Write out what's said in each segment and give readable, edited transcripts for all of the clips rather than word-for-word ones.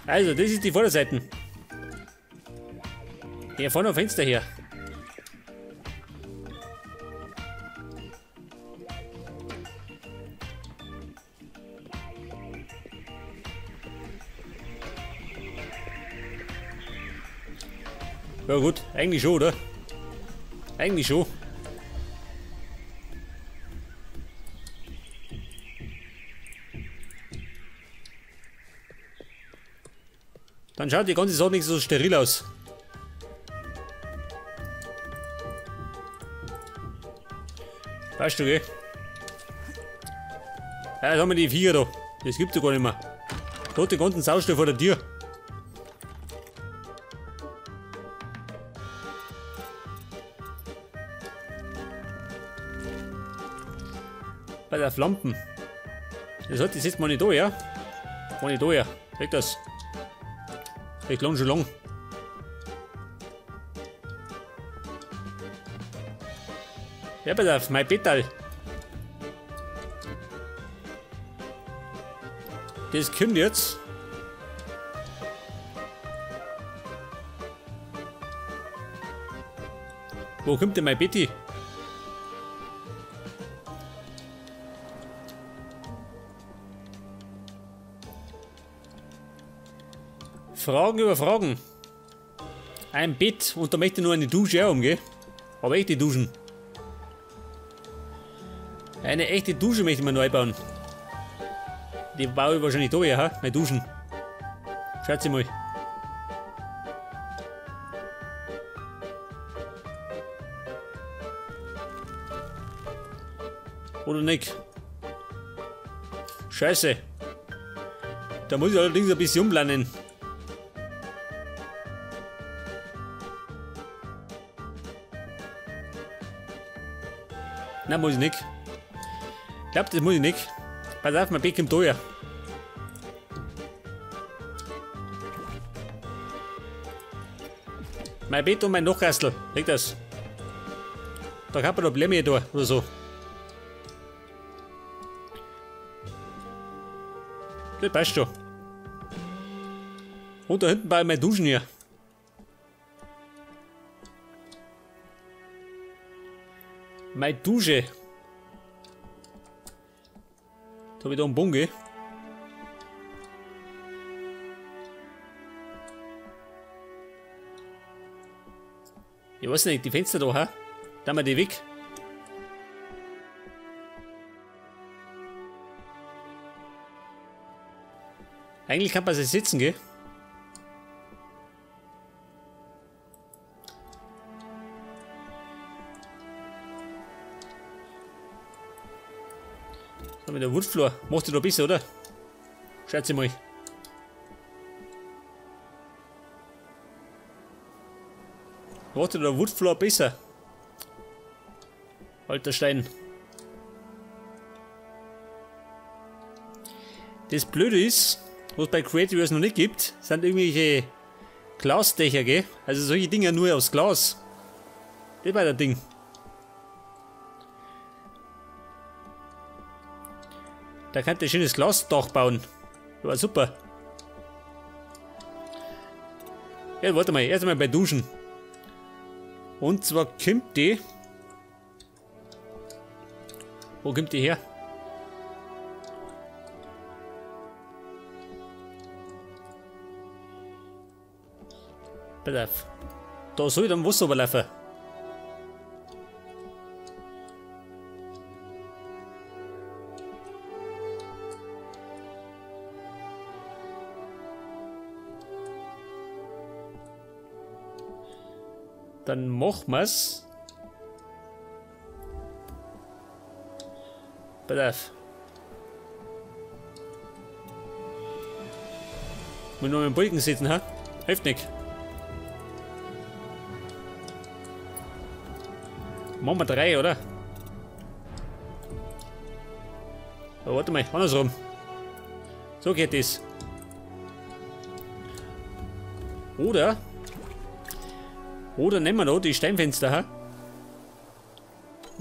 Also, das ist die Vorderseite. Hier vorne am Fenster hier. Ja gut, eigentlich schon, oder? Eigentlich schon. Dann schaut die ganze Sache nicht so steril aus. Weißt du, gell? Ja, jetzt haben wir die Viecher da. Das gibt's ja gar nicht mehr. Da hat die ganzen Saustall vor der Tür. Bei der Lampen. Das hat das jetzt mal nicht da, ja? Mal nicht da, ja. Weg das. Ich lang schon lang. Ja, pass auf, mein Bettal. Das kommt jetzt. Wo kommt denn mein Betty? Fragen über Fragen. Ein Bett und da möchte ich nur eine Dusche auch umgehen. Aber echte Duschen. Eine echte Dusche möchte ich mir neu bauen. Die baue ich wahrscheinlich da, ja, meine Duschen. Schaut sie mal. Oder nicht? Scheiße. Da muss ich allerdings ein bisschen umplanen. Nein, muss ich nicht. Ich glaube, das muss ich nicht. Pass auf, mein Bett kommt da. Mein Bett und mein Nachkastel. Leg das. Da kann man Probleme da oder so. Das passt schon. Und da hinten baue ich meine Duschen hier. Meine Dusche. Da habe ich da einen Bunge. Ich weiß nicht, die Fenster da, ha? Da haben wir die weg. Eigentlich kann man sich sitzen, gell? So mit der Woodfloor. Macht die da besser, oder? Schaut sie mal. Macht die da Woodfloor besser? Alter Stein. Das Blöde ist, was es bei Creative noch nicht gibt, sind irgendwelche Glasdächer, gell? Also solche Dinger nur aus Glas. Das war das Ding. Da könnte ein schönes Glasdach bauen. Das war super. Ja, warte mal, erst einmal bei Duschen. Und zwar kommt die. Wo kommt die her? Pass auf. Da soll dann Wasser überlaufen. Dann machen wir's. Pass auf. Muss noch mit dem Balken sitzen, ha? Hilft nicht. Machen wir 3, oder? Aber warte mal, andersrum. So geht das. Oder nehmen wir noch die Steinfenster, ha?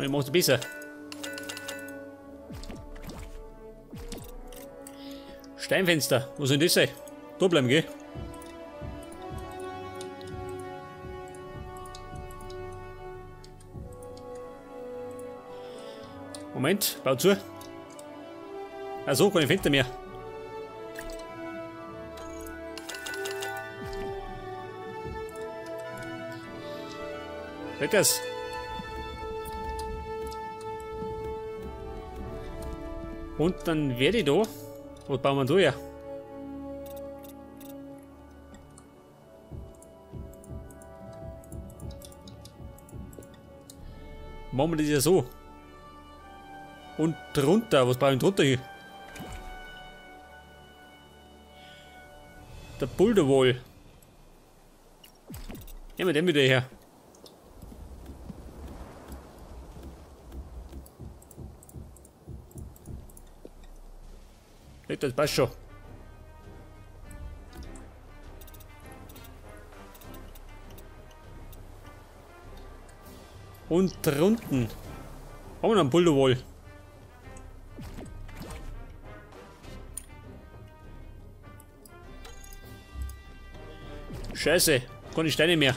Ich mach's besser. Steinfenster, wo soll das sein? Da bleiben, gell? Moment, bau zu. Also, keine Fenster mehr. Weg das. Und dann werde ich da. Was bauen wir da her? Machen wir das ja so. Und drunter, was bauen wir drunter hier? Der Boulderwall. Nehmen wir den wieder her. Das passt schon. Und drunten haben wir noch einen Boulderwall. Scheiße, keine Steine mehr.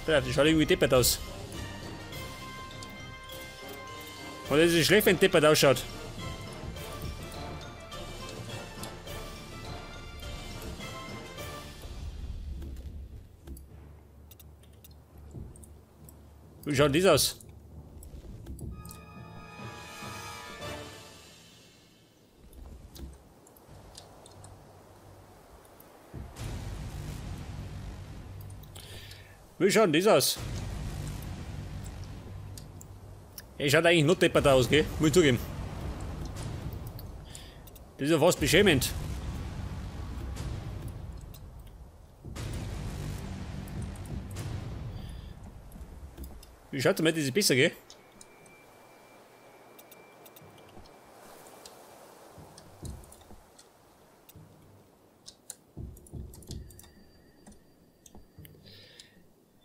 Das schaut irgendwie deppert aus. Oder ist es schlecht, wenn deppert ausschaut? Wie schaut das aus? Wie schaut das aus? Er schaut eigentlich noch deppert aus, gell? Muss ich zugeben. Das ist ja fast beschämend. Wie schaut damit, das ist besser, gell?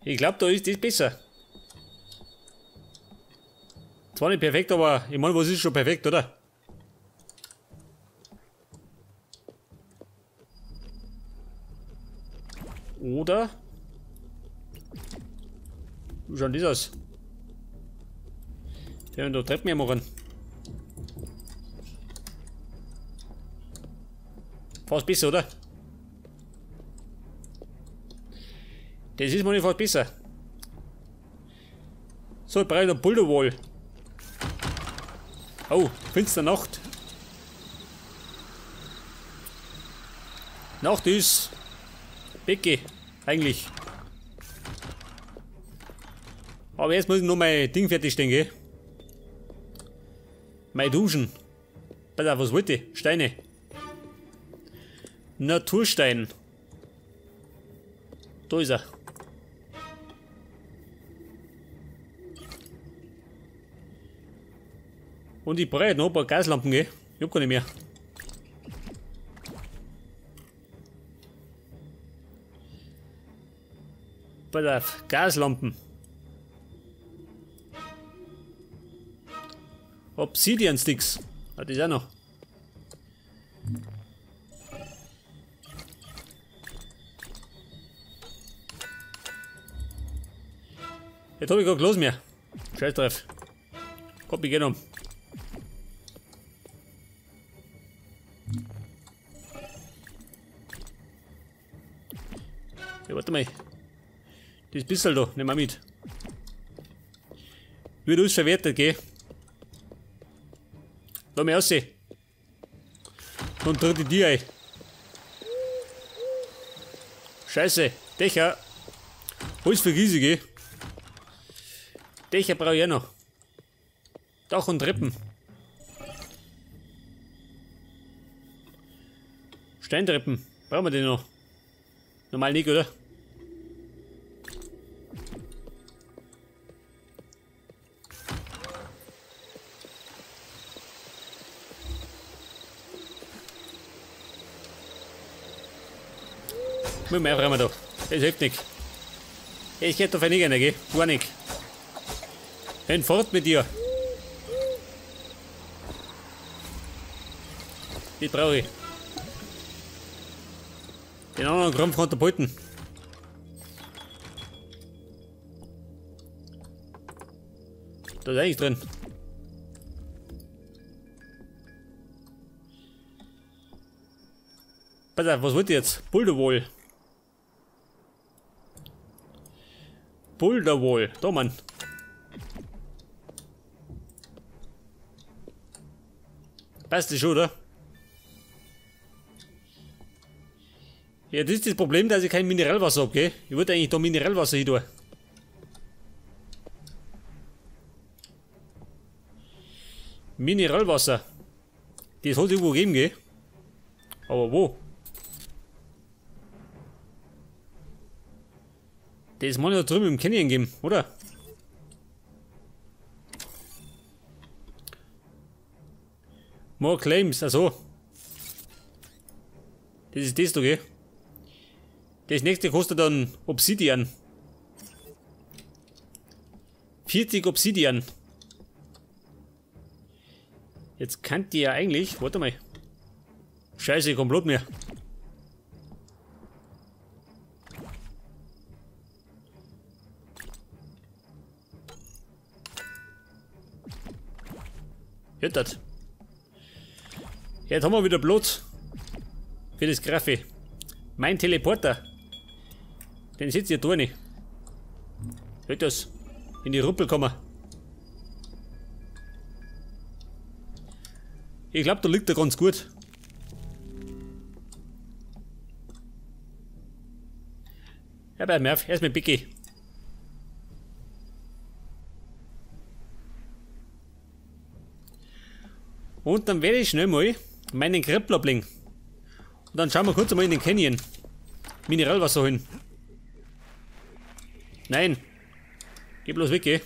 Ich glaube, da ist das besser. Zwar nicht perfekt, aber ich meine, was ist schon perfekt, oder? Oder? Wie schaut das aus? Wir werden da Treppen mehr machen. Fast besser, oder? Das ist mal nicht fast besser. So, ich brauche noch Boulderwall. Oh, finster Nacht. Nacht ist Becke, eigentlich. Aber jetzt muss ich noch mein Ding fertigstellen, gell? Mein Duschen. Pass auf, was wollte ich? Steine. Naturstein. Da ist er. Und ich brauche noch ein paar Gaslampen, gell? Ich hab keine mehr. Pass auf, Gaslampen. Obsidian Sticks. Hat das auch noch. Jetzt habe ich gar Glas mehr. Scheiß drauf. Komm, ich geh noch. Ja, warte mal. Das bisschen da, nehmen wir mit. Wird alles verwertet, gell? Lass mich aussehen. Und tritt die Tür ein. Scheiße, Dächer. Alles vergieße, gell? Dächer brauche ich auch noch. Dach und Treppen. Steintreppen. Brauchen wir den noch? Normal nicht, oder? Mit dem einfach einmal da. Das hilft nicht. Ich geht auf eine gehen, gell? Gar nicht. Renn fort mit dir. Die brauche ich. Den anderen Krampf kann der behalten. Da ist eigentlich drin. Pass auf, was wollt ihr jetzt? Boulderwall. Boulderwall. Da, Mann. Passt das schon, oder? Ja, das ist das Problem, dass ich kein Mineralwasser habe, gell? Ich wollte eigentlich da Mineralwasser hin tun. Mineralwasser. Das hat es irgendwo gegeben, gell? Aber wo? Das muss ja drüben im Canyon geben, oder? More Claims, also. Das ist das da, gell? Das nächste kostet dann Obsidian. 40 Obsidian. Jetzt kann die ja eigentlich. Warte mal. Scheiße, komplett mehr. Jetzt. Jetzt haben wir wieder Platz. Für das Graffi. Mein Teleporter. Den sitzt hier drin. Hört das? In die Ruppelkammer. Ich glaube, da liegt er ganz gut. Ja, bei Murph, erst mit Bicky. Und dann werde ich schnell mal meinen Krippler bringen. Und dann schauen wir kurz mal in den Canyon. Mineralwasser holen. Nein. Geh bloß weg, geh.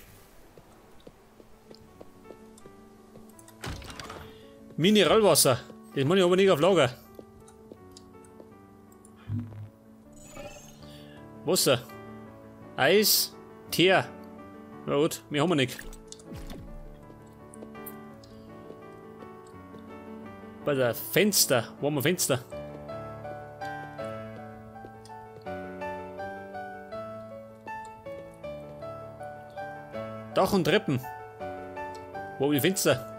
Mineralwasser. Das mache ich aber nicht auf Lager. Wasser. Eis. Teer. Na gut, mehr haben wir nicht. Bei der Fenster. Wo haben wir Fenster? Dach und Treppen. Wo haben die Fenster?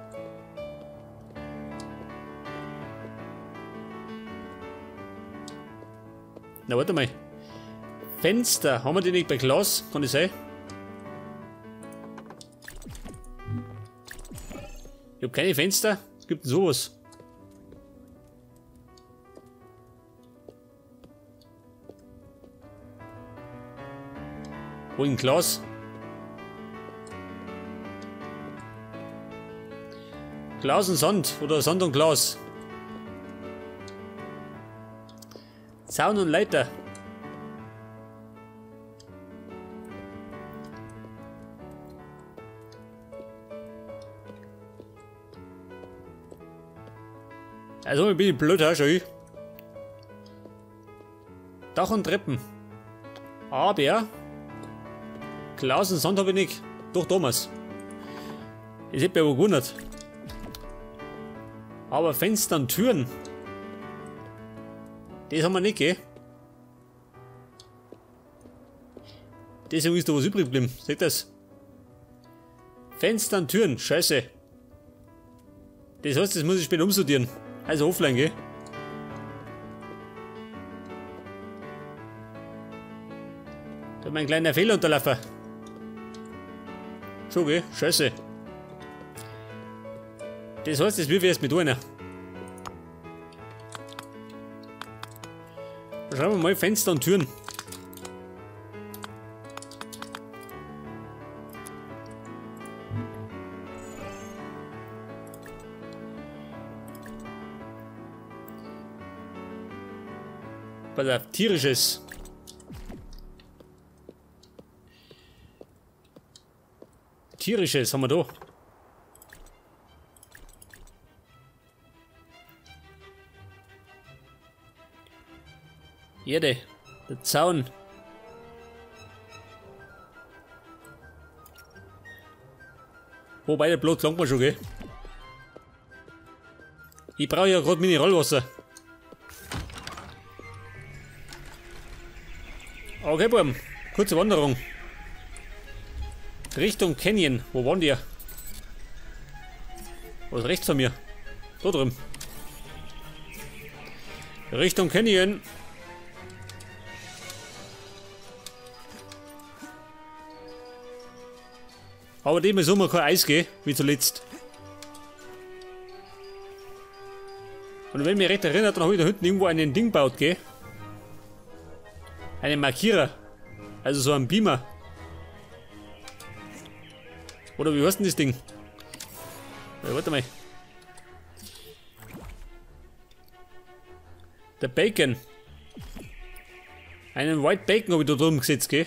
Na, warte mal. Fenster. Haben wir die nicht bei Glas? Kann das sein? Ich habe keine Fenster. Gibt denn sowas? Wo ein Glas? Glas und Sand oder Sand und Glas. Zaun und Leiter. Also ich bin blöd, schau ich. Dach und Treppen. Aber Glas und Sand habe ich nicht. Doch, Thomas. Das hätte mich aber gewundert. Aber Fenster und Türen. Das haben wir nicht, gell? Deswegen ist da was übrig geblieben. Seht das? Fenster und Türen. Scheiße. Das heißt, das muss ich später umsortieren. Also offline, gell? Da hat mein kleiner Fehler unterlaufen. Schon, gell? Scheiße. Das heißt, das will ich erst mit einer. Schauen wir mal Fenster und Türen. Pass auf, tierisches. Tierisches haben wir da. Erde, der Zaun, Wobei der Blut langt mir schon, gell? Ich brauche ja gerade Mineralwasser. Okay, Buben. Kurze Wanderung. Richtung Canyon. Wo waren die? Was rechts von mir? Da drüben. Richtung Canyon. Aber dem ist immer kein Eis, gell? Wie zuletzt. Und wenn mich recht erinnert, dann habe ich da hinten irgendwo einen Ding gebaut, gell? Einen Markierer. Also so ein Beamer. Oder wie heißt denn das Ding? Ja, warte mal. Der Bacon. Einen White Bacon habe ich da drüben gesetzt, gell?